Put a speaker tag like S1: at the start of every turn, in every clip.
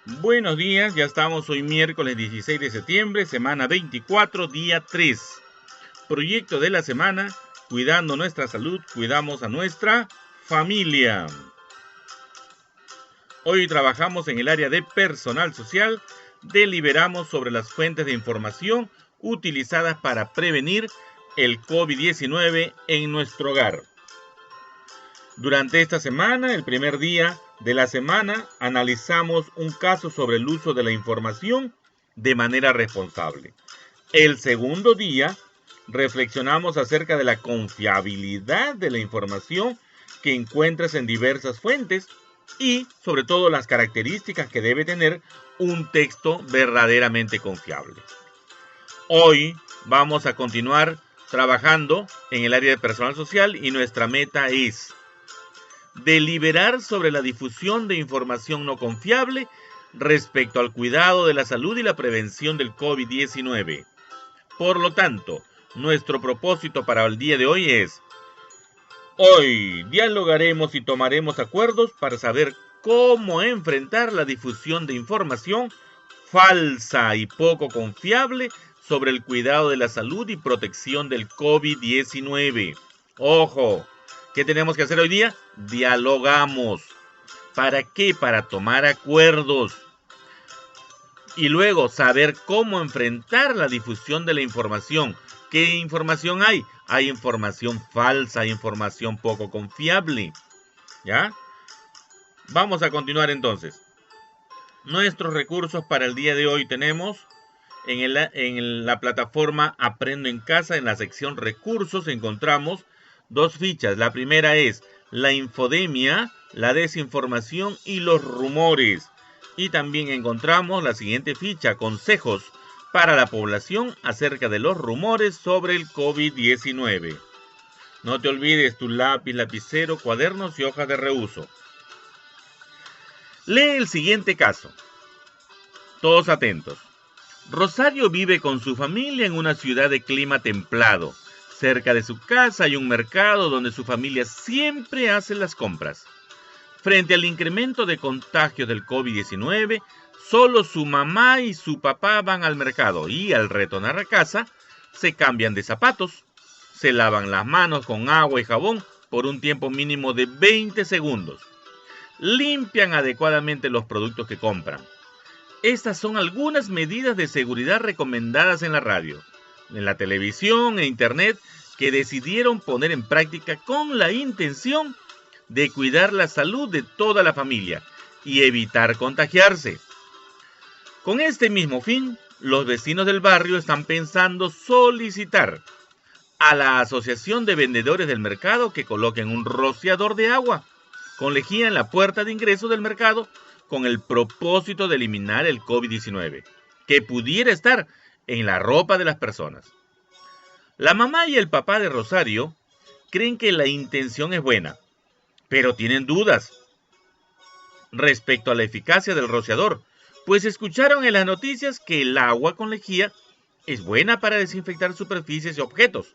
S1: Buenos días, ya estamos hoy miércoles 16 de septiembre, semana 24, día 3. Proyecto de la semana, cuidando nuestra salud, cuidamos a nuestra familia. Hoy trabajamos en el área de personal social, deliberamos sobre las fuentes de información utilizadas para prevenir el COVID-19 en nuestro hogar. Durante esta semana, el primer día de la semana, analizamos un caso sobre el uso de la información de manera responsable. El segundo día, reflexionamos acerca de la confiabilidad de la información que encuentras en diversas fuentes y, sobre todo, las características que debe tener un texto verdaderamente confiable. Hoy vamos a continuar trabajando en el área de personal social y nuestra meta es deliberar sobre la difusión de información no confiable respecto al cuidado de la salud y la prevención del COVID-19. Por lo tanto, nuestro propósito para el día de hoy es: hoy dialogaremos y tomaremos acuerdos para saber cómo enfrentar la difusión de información falsa y poco confiable sobre el cuidado de la salud y protección del COVID-19. Ojo, ¿qué tenemos que hacer hoy día? Dialogamos. ¿Para qué? Para tomar acuerdos. Y luego saber cómo enfrentar la difusión de la información. ¿Qué información hay? Hay información falsa, hay información poco confiable. ¿Ya? Vamos a continuar entonces. Nuestros recursos para el día de hoy tenemos en la plataforma Aprendo en Casa, en la sección recursos, encontramos dos fichas. La primera es la infodemia, la desinformación y los rumores. Y también encontramos la siguiente ficha, consejos para la población acerca de los rumores sobre el COVID-19. No te olvides tu lápiz, lapicero, cuadernos y hojas de reuso. Lee el siguiente caso. Todos atentos. Rosario vive con su familia en una ciudad de clima templado. Cerca de su casa hay un mercado donde su familia siempre hace las compras. Frente al incremento de contagios del COVID-19, solo su mamá y su papá van al mercado y al retornar a casa se cambian de zapatos, se lavan las manos con agua y jabón por un tiempo mínimo de 20 segundos. Limpian adecuadamente los productos que compran. Estas son algunas medidas de seguridad recomendadas en la radio, en la televisión e internet que decidieron poner en práctica con la intención de cuidar la salud de toda la familia y evitar contagiarse. Con este mismo fin, los vecinos del barrio están pensando solicitar a la Asociación de Vendedores del Mercado que coloquen un rociador de agua con lejía en la puerta de ingreso del mercado con el propósito de eliminar el COVID-19, que pudiera estar en la ropa de las personas. La mamá y el papá de Rosario creen que la intención es buena, pero tienen dudas respecto a la eficacia del rociador, pues escucharon en las noticias que el agua con lejía es buena para desinfectar superficies y objetos,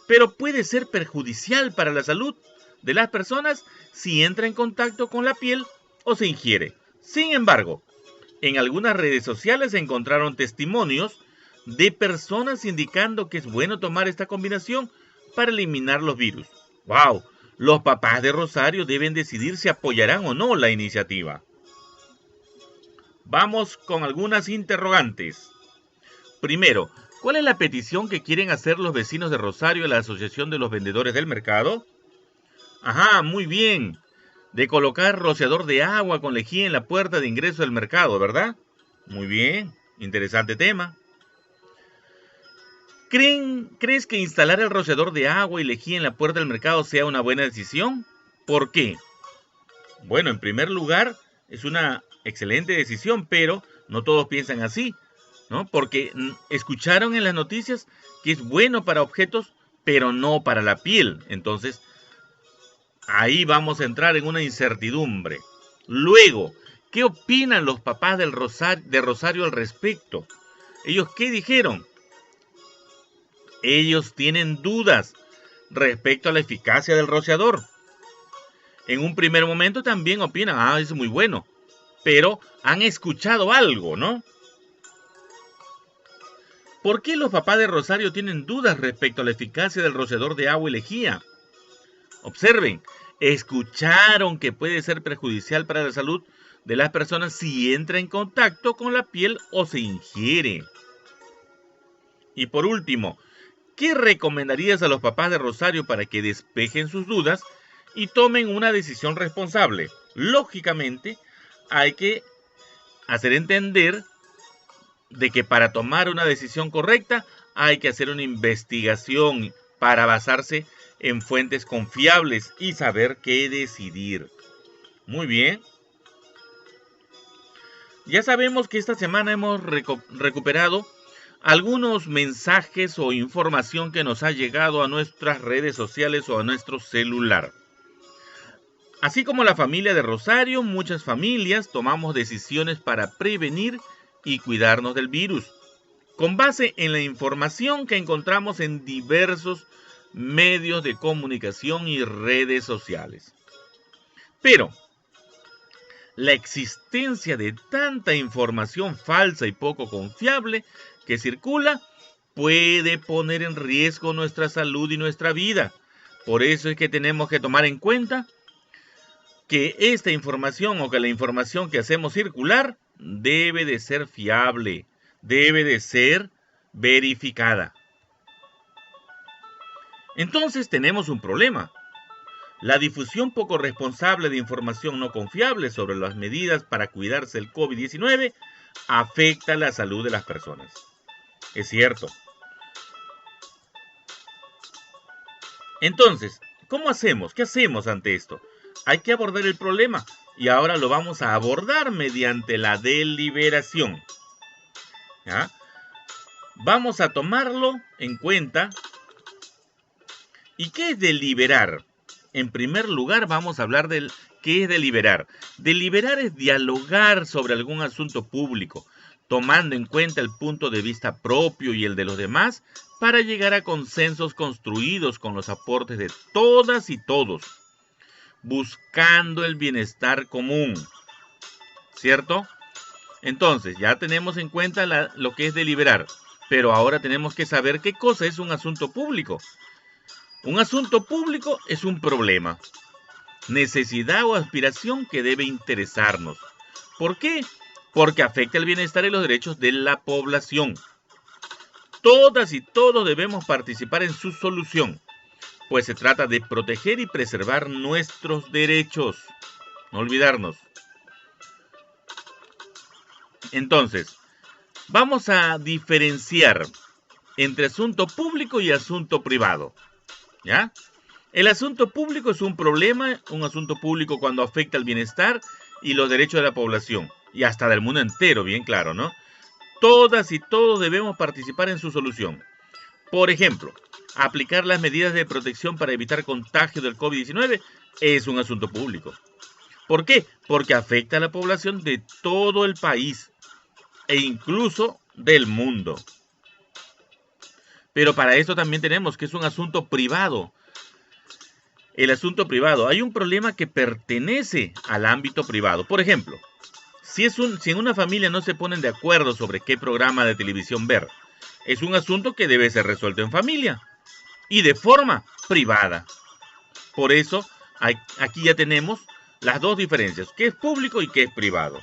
S1: pero puede ser perjudicial para la salud de las personas si entra en contacto con la piel o se ingiere. Sin embargo, en algunas redes sociales se encontraron testimonios de personas indicando que es bueno tomar esta combinación para eliminar los virus. ¡Wow! Los papás de Rosario deben decidir si apoyarán o no la iniciativa. Vamos con algunas interrogantes. Primero, ¿cuál es la petición que quieren hacer los vecinos de Rosario a la Asociación de los Vendedores del Mercado? Ajá, muy bien. De colocar rociador de agua con lejía en la puerta de ingreso del mercado, ¿verdad? Muy bien, interesante tema. ¿Crees que instalar el rociador de agua y lejía en la puerta del mercado sea una buena decisión? ¿Por qué? Bueno, en primer lugar, es una excelente decisión, pero no todos piensan así, ¿no? Porque escucharon en las noticias que es bueno para objetos, pero no para la piel. Entonces, ahí vamos a entrar en una incertidumbre. Luego, ¿qué opinan los papás de Rosario al respecto? ¿Ellos qué dijeron? Ellos tienen dudas respecto a la eficacia del rociador. En un primer momento también opinan, es muy bueno. pero han escuchado algo, ¿no? ¿Por qué los papás de Rosario tienen dudas respecto a la eficacia del rociador de agua y lejía? Observen, escucharon que puede ser perjudicial para la salud de las personas si entra en contacto con la piel o se ingiere. Y por último, ¿qué recomendarías a los papás de Rosario para que despejen sus dudas y tomen una decisión responsable? Lógicamente, hay que hacer entender de que para tomar una decisión correcta hay que hacer una investigación para basarse en fuentes confiables y saber qué decidir. Muy bien. Ya sabemos que esta semana hemos recuperado algunos mensajes o información que nos ha llegado a nuestras redes sociales o a nuestro celular. Así como la familia de Rosario, muchas familias tomamos decisiones para prevenir y cuidarnos del virus, con base en la información que encontramos en diversos medios de comunicación y redes sociales. Pero la existencia de tanta información falsa y poco confiable que circula puede poner en riesgo nuestra salud y nuestra vida. Por eso es que tenemos que tomar en cuenta que esta información o que la información que hacemos circular debe de ser fiable, debe de ser verificada. Entonces tenemos un problema. La difusión poco responsable de información no confiable sobre las medidas para cuidarse del COVID-19 afecta la salud de las personas. Es cierto. Entonces, ¿cómo hacemos? ¿Qué hacemos ante esto? Hay que abordar el problema y ahora lo vamos a abordar mediante la deliberación. ¿Ya? Vamos a tomarlo en cuenta. ¿Y qué es deliberar? En primer lugar, vamos a hablar del qué es deliberar. Deliberar es dialogar sobre algún asunto público, tomando en cuenta el punto de vista propio y el de los demás, para llegar a consensos construidos con los aportes de todas y todos, buscando el bienestar común. ¿Cierto? Entonces, ya tenemos en cuenta lo que es deliberar, pero ahora tenemos que saber qué cosa es un asunto público. Un asunto público es un problema, necesidad o aspiración que debe interesarnos. ¿Por qué? Porque afecta el bienestar y los derechos de la población. Todas y todos debemos participar en su solución, pues se trata de proteger y preservar nuestros derechos. No olvidarnos. Entonces, vamos a diferenciar entre asunto público y asunto privado. ¿Ya? El asunto público es un problema, un asunto público cuando afecta el bienestar y los derechos de la población, y hasta del mundo entero, bien claro, ¿no? Todas y todos debemos participar en su solución. Por ejemplo, aplicar las medidas de protección para evitar contagio del COVID-19 es un asunto público. ¿Por qué? Porque afecta a la población de todo el país e incluso del mundo. Pero para eso también tenemos que es un asunto privado. El asunto privado. Hay un problema que pertenece al ámbito privado. Por ejemplo, si en una familia no se ponen de acuerdo sobre qué programa de televisión ver, es un asunto que debe ser resuelto en familia y de forma privada. Por eso, aquí ya tenemos las dos diferencias, qué es público y qué es privado.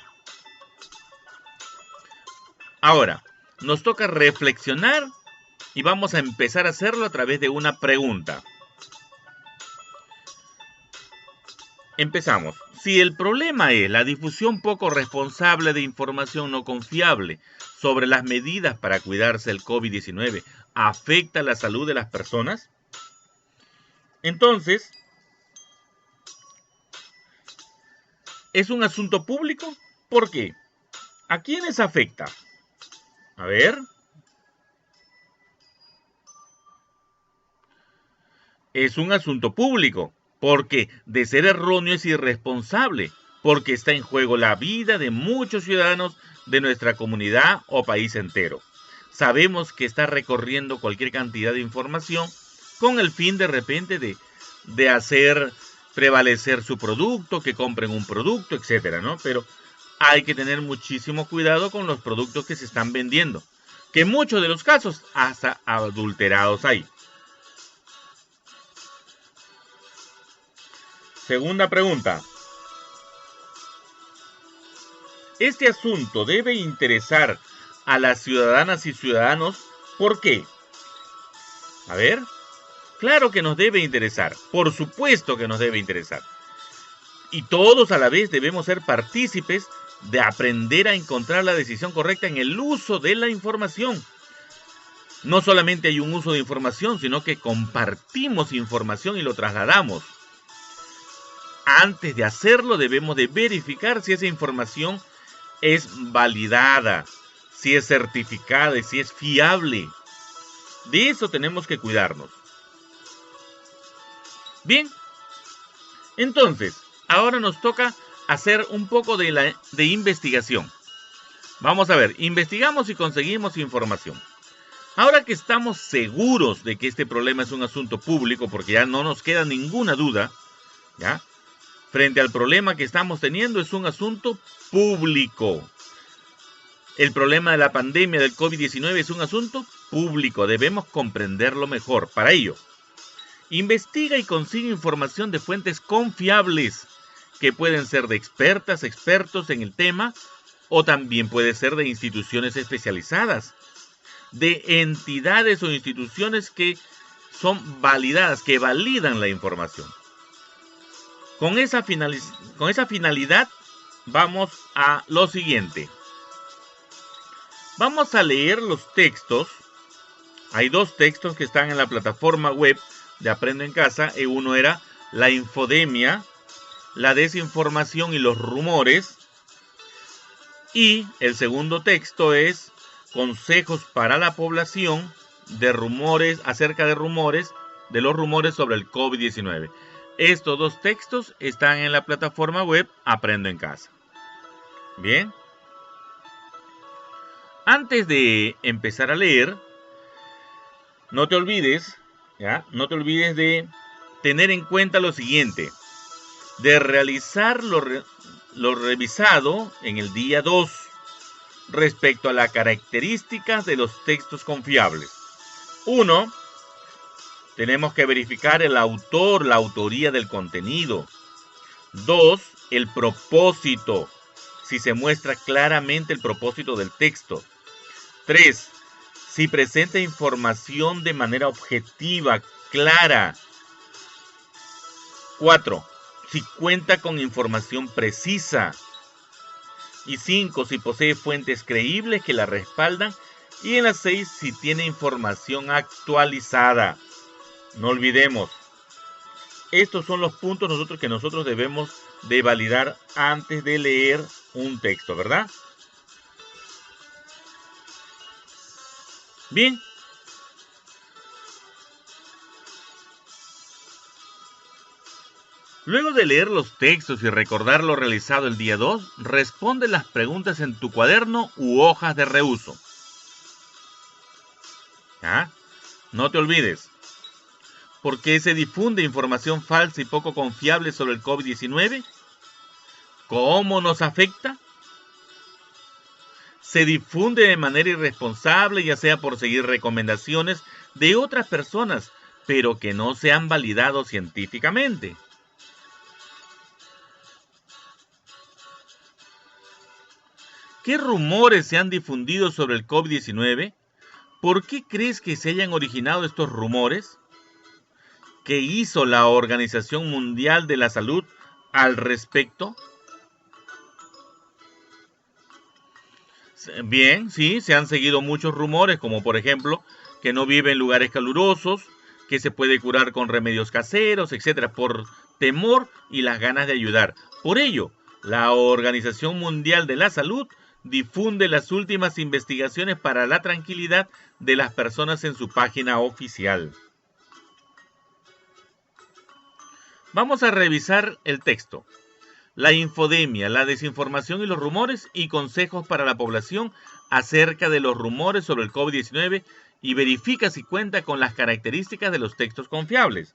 S1: Ahora, nos toca reflexionar y vamos a empezar a hacerlo a través de una pregunta. Empezamos. Si el problema es la difusión poco responsable de información no confiable sobre las medidas para cuidarse del COVID-19, ¿afecta la salud de las personas? Entonces, ¿es un asunto público? ¿Por qué? ¿A quiénes afecta? A ver. Es un asunto público, porque de ser erróneo es irresponsable, porque está en juego la vida de muchos ciudadanos de nuestra comunidad o país entero. Sabemos que está recorriendo cualquier cantidad de información con el fin de repente de hacer prevalecer su producto, que compren un producto, etcétera, ¿no? Pero hay que tener muchísimo cuidado con los productos que se están vendiendo, que en muchos de los casos hasta adulterados hay. Segunda pregunta. Este asunto debe interesar a las ciudadanas y ciudadanos. ¿Por qué? A ver, claro que nos debe interesar. Por supuesto que nos debe interesar. Y todos a la vez debemos ser partícipes de aprender a encontrar la decisión correcta en el uso de la información. No solamente hay un uso de información, sino que compartimos información y lo trasladamos. Antes de hacerlo debemos de verificar si esa información es validada, si es certificada y si es fiable. De eso tenemos que cuidarnos. Bien, entonces, ahora nos toca hacer un poco de investigación. Vamos a ver, investigamos y conseguimos información. Ahora que estamos seguros de que este problema es un asunto público, porque ya no nos queda ninguna duda, ¿ya? Frente al problema que estamos teniendo, es un asunto público. El problema de la pandemia del COVID-19 es un asunto público. Debemos comprenderlo mejor. Para ello, investiga y consigue información de fuentes confiables, que pueden ser de expertas, expertos en el tema, o también puede ser de instituciones especializadas, de entidades o instituciones que son validadas, que validan la información. Con esa finalidad, vamos a lo siguiente. Vamos a leer los textos. Hay dos textos que están en la plataforma web de Aprendo en Casa. Uno era la infodemia, la desinformación y los rumores. Y el segundo texto es consejos para la población de rumores, acerca de los rumores sobre el COVID-19. Estos dos textos están en la plataforma web Aprendo en Casa. Bien. Antes de empezar a leer, no te olvides de tener en cuenta lo siguiente. De realizar lo revisado en el día 2 respecto a las características de los textos confiables. 1. Tenemos que verificar el autor, la autoría del contenido. 2. El propósito, si se muestra claramente el propósito del texto. 3. Si presenta información de manera objetiva, clara. 4. Si cuenta con información precisa. Y 5. Si posee fuentes creíbles que la respaldan. Y en la 6. Si tiene información actualizada. No olvidemos, estos son los puntos que nosotros debemos de validar antes de leer un texto, ¿verdad? Bien. Luego de leer los textos y recordar lo realizado el día 2, responde las preguntas en tu cuaderno u hojas de reuso. ¿Ah? No te olvides. ¿Por qué se difunde información falsa y poco confiable sobre el COVID-19? ¿Cómo nos afecta? Se difunde de manera irresponsable, ya sea por seguir recomendaciones de otras personas, pero que no se han validado científicamente. ¿Qué rumores se han difundido sobre el COVID-19? ¿Por qué crees que se hayan originado estos rumores? ¿Qué hizo la Organización Mundial de la Salud al respecto? Bien, sí, se han seguido muchos rumores, como por ejemplo, que no vive en lugares calurosos, que se puede curar con remedios caseros, etc., por temor y las ganas de ayudar. Por ello, la Organización Mundial de la Salud difunde las últimas investigaciones para la tranquilidad de las personas en su página oficial. Vamos a revisar el texto. La infodemia, la desinformación y los rumores y consejos para la población acerca de los rumores sobre el COVID-19 y verifica si cuenta con las características de los textos confiables.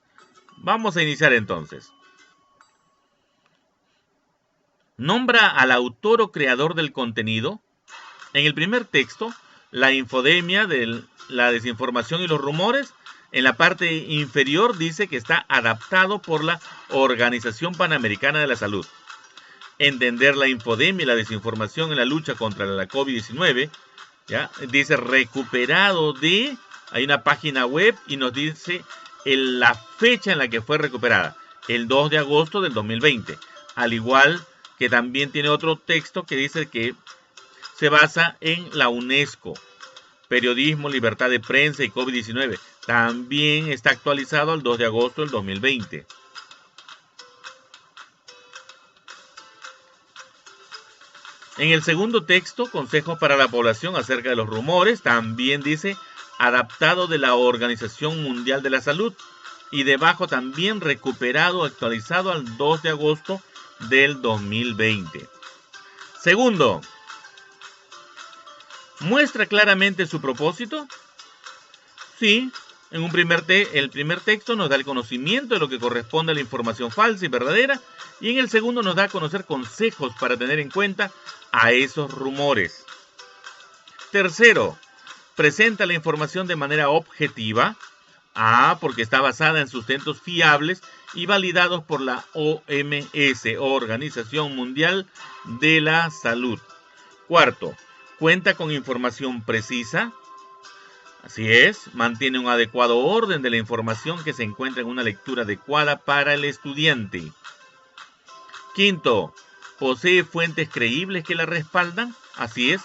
S1: Vamos a iniciar entonces. Nombra al autor o creador del contenido. En el primer texto, la infodemia de la desinformación y los rumores, en la parte inferior dice que está adaptado por la Organización Panamericana de la Salud. Entender la infodemia y la desinformación en la lucha contra la COVID-19, ¿ya? Dice recuperado de, hay una página web y nos dice la fecha en la que fue recuperada, el 2 de agosto del 2020, al igual que también tiene otro texto que dice que se basa en la UNESCO, periodismo, libertad de prensa y COVID-19. También está actualizado al 2 de agosto del 2020. En el segundo texto, consejos para la población acerca de los rumores, también dice adaptado de la Organización Mundial de la Salud. Y debajo también recuperado, actualizado al 2 de agosto del 2020. Segundo, ¿muestra claramente su propósito? Sí, en el primer texto nos da el conocimiento de lo que corresponde a la información falsa y verdadera, y en el segundo nos da a conocer consejos para tener en cuenta a esos rumores. Tercero, presenta la información de manera objetiva. Porque está basada en sustentos fiables y validados por la OMS, Organización Mundial de la Salud. Cuarto, cuenta con información precisa. Así es, mantiene un adecuado orden de la información que se encuentra en una lectura adecuada para el estudiante. Quinto, posee fuentes creíbles que la respaldan. Así es,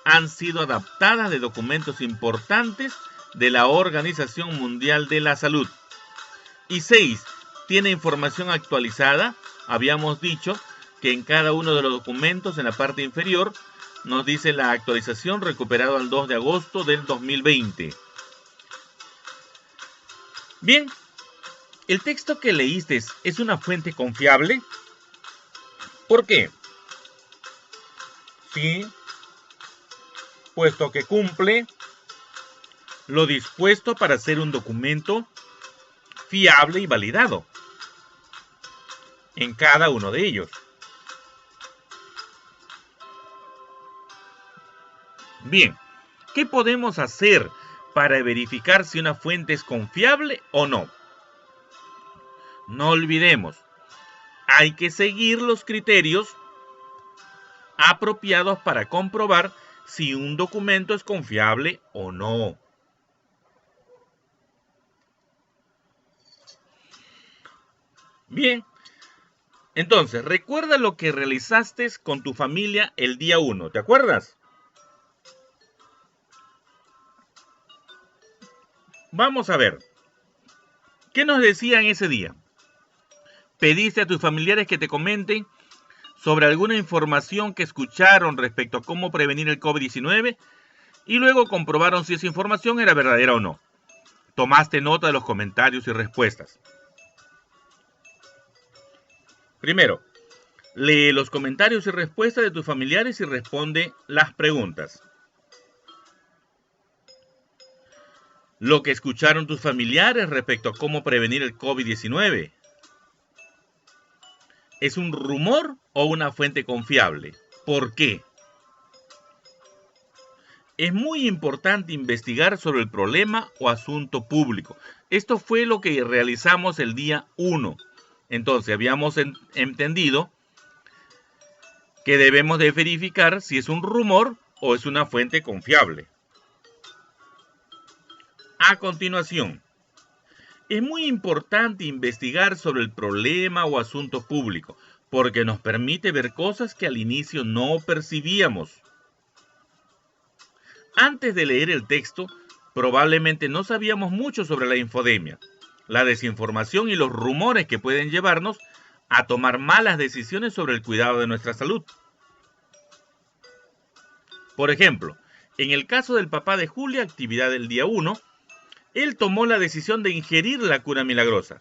S1: han sido adaptadas de documentos importantes de la Organización Mundial de la Salud. Y 6. Tiene información actualizada. Habíamos dicho que en cada uno de los documentos, en la parte inferior, nos dice la actualización recuperado al 2 de agosto del 2020. Bien, ¿el texto que leíste es una fuente confiable? ¿Por qué? Sí, puesto que cumple lo dispuesto para ser un documento fiable y validado en cada uno de ellos. Bien, ¿qué podemos hacer para verificar si una fuente es confiable o no? No olvidemos, hay que seguir los criterios apropiados para comprobar si un documento es confiable o no. Bien, entonces, recuerda lo que realizaste con tu familia el día 1, ¿te acuerdas? Vamos a ver, ¿qué nos decían ese día? Pediste a tus familiares que te comenten sobre alguna información que escucharon respecto a cómo prevenir el COVID-19 y luego comprobaron si esa información era verdadera o no. Tomaste nota de los comentarios y respuestas. Primero, lee los comentarios y respuestas de tus familiares y responde las preguntas. Lo que escucharon tus familiares respecto a cómo prevenir el COVID-19, ¿es un rumor o una fuente confiable? ¿Por qué? Es muy importante investigar sobre el problema o asunto público. Esto fue lo que realizamos el día 1. Entonces, habíamos entendido que debemos de verificar si es un rumor o es una fuente confiable. A continuación, es muy importante investigar sobre el problema o asunto público, porque nos permite ver cosas que al inicio no percibíamos. Antes de leer el texto, probablemente no sabíamos mucho sobre la infodemia, la desinformación y los rumores que pueden llevarnos a tomar malas decisiones sobre el cuidado de nuestra salud. Por ejemplo, en el caso del papá de Julia, actividad del día 1, él tomó la decisión de ingerir la cura milagrosa,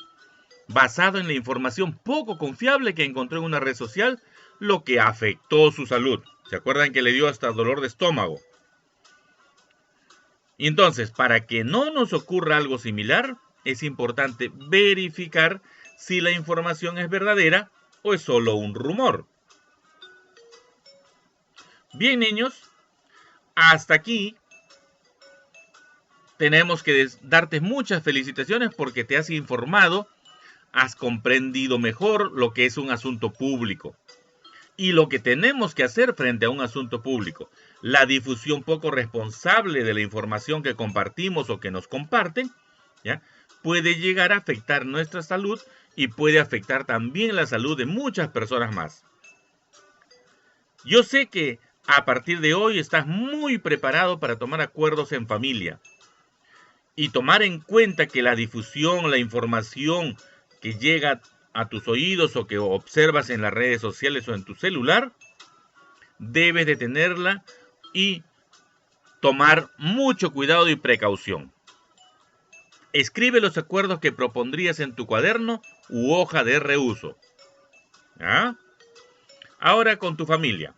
S1: basado en la información poco confiable que encontró en una red social, lo que afectó su salud. ¿Se acuerdan que le dio hasta dolor de estómago? Y entonces, para que no nos ocurra algo similar, es importante verificar si la información es verdadera o es solo un rumor. Bien, niños, hasta aquí tenemos que darte muchas felicitaciones porque te has informado, has comprendido mejor lo que es un asunto público y lo que tenemos que hacer frente a un asunto público. La difusión poco responsable de la información que compartimos o que nos comparten, ¿ya?, puede llegar a afectar nuestra salud y puede afectar también la salud de muchas personas más. Yo sé que a partir de hoy estás muy preparado para tomar acuerdos en familia y tomar en cuenta que la difusión, la información que llega a tus oídos o que observas en las redes sociales o en tu celular, debes de tenerla y tomar mucho cuidado y precaución. Escribe los acuerdos que propondrías en tu cuaderno u hoja de reuso. ¿Ah? Ahora con tu familia.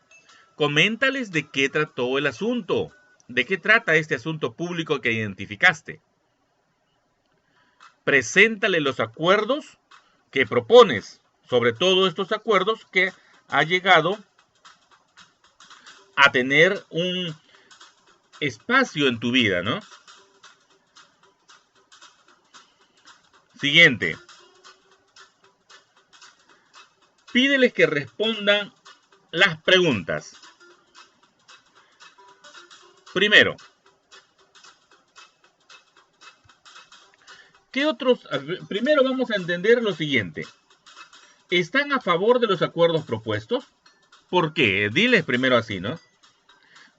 S1: Coméntales de qué trató el asunto. ¿De qué trata este asunto público que identificaste? Preséntale los acuerdos que propones, sobre todo estos acuerdos que ha llegado a tener un espacio en tu vida, ¿no? Siguiente. Pídeles que respondan las preguntas. Primero, primero vamos a entender lo siguiente. ¿Están a favor de los acuerdos propuestos? ¿Por qué? Diles primero así, ¿no?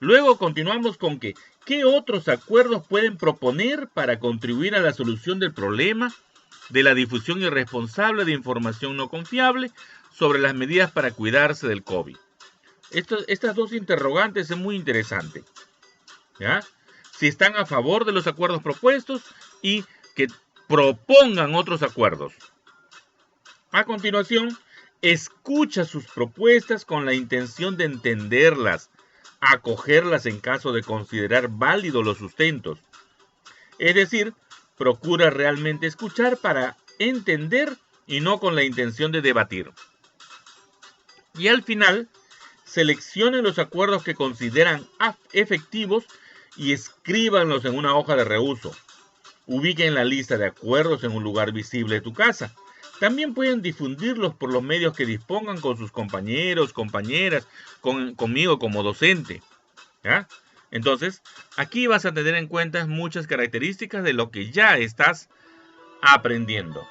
S1: Luego continuamos con ¿qué otros acuerdos pueden proponer para contribuir a la solución del problema de la difusión irresponsable de información no confiable sobre las medidas para cuidarse del COVID? Estas dos interrogantes son muy interesantes, ¿ya? Si están a favor de los acuerdos propuestos y que propongan otros acuerdos. A continuación, escucha sus propuestas con la intención de entenderlas, acogerlas en caso de considerar válidos los sustentos. Es decir, procura realmente escuchar para entender y no con la intención de debatir. Y al final, seleccionen los acuerdos que consideran efectivos y escríbanlos en una hoja de reuso. Ubiquen la lista de acuerdos en un lugar visible de tu casa. También pueden difundirlos por los medios que dispongan con sus compañeros, compañeras, conmigo como docente, ¿ya? Entonces, aquí vas a tener en cuenta muchas características de lo que ya estás aprendiendo.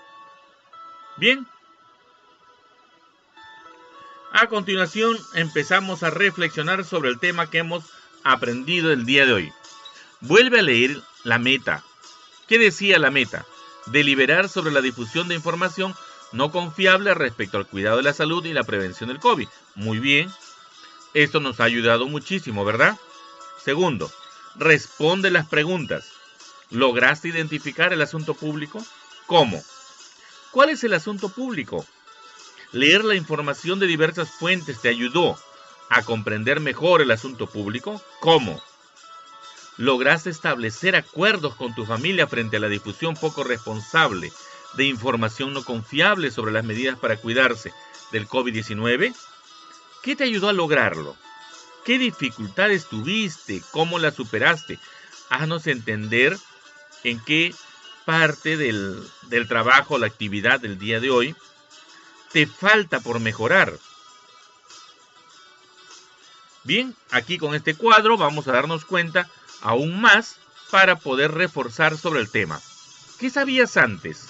S1: Bien. A continuación, empezamos a reflexionar sobre el tema que hemos aprendido el día de hoy. Vuelve a leer la meta. ¿Qué decía la meta? Deliberar sobre la difusión de información no confiable respecto al cuidado de la salud y la prevención del COVID. Muy bien. Esto nos ha ayudado muchísimo, ¿verdad? Segundo, responde las preguntas. ¿Lograste identificar el asunto público? ¿Cómo? ¿Cuál es el asunto público? ¿Leer la información de diversas fuentes te ayudó a comprender mejor el asunto público? ¿Cómo? ¿Lograste establecer acuerdos con tu familia frente a la difusión poco responsable de información no confiable sobre las medidas para cuidarse del COVID-19? ¿Qué te ayudó a lograrlo? ¿Qué dificultades tuviste? ¿Cómo las superaste? Haznos entender en qué parte del trabajo, la actividad del día de hoy, te falta por mejorar. Bien, aquí con este cuadro vamos a darnos cuenta aún más para poder reforzar sobre el tema. ¿Qué sabías antes?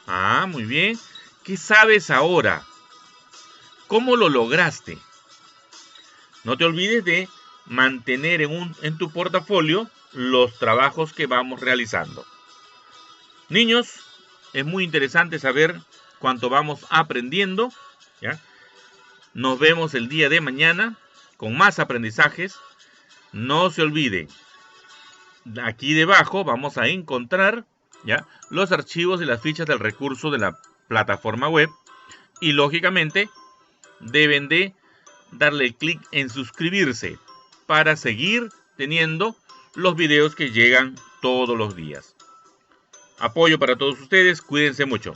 S1: Ah, muy bien. ¿Qué sabes ahora? ¿Cómo lo lograste? No te olvides de mantener en tu portafolio los trabajos que vamos realizando. Niños, es muy interesante saber cuánto vamos aprendiendo, ¿ya? Nos vemos el día de mañana con más aprendizajes. No se olviden, aquí debajo vamos a encontrar, ¿ya?, los archivos y las fichas del recurso de la plataforma web y lógicamente deben de darle clic en suscribirse para seguir teniendo los videos que llegan todos los días. Apoyo para todos ustedes, cuídense mucho.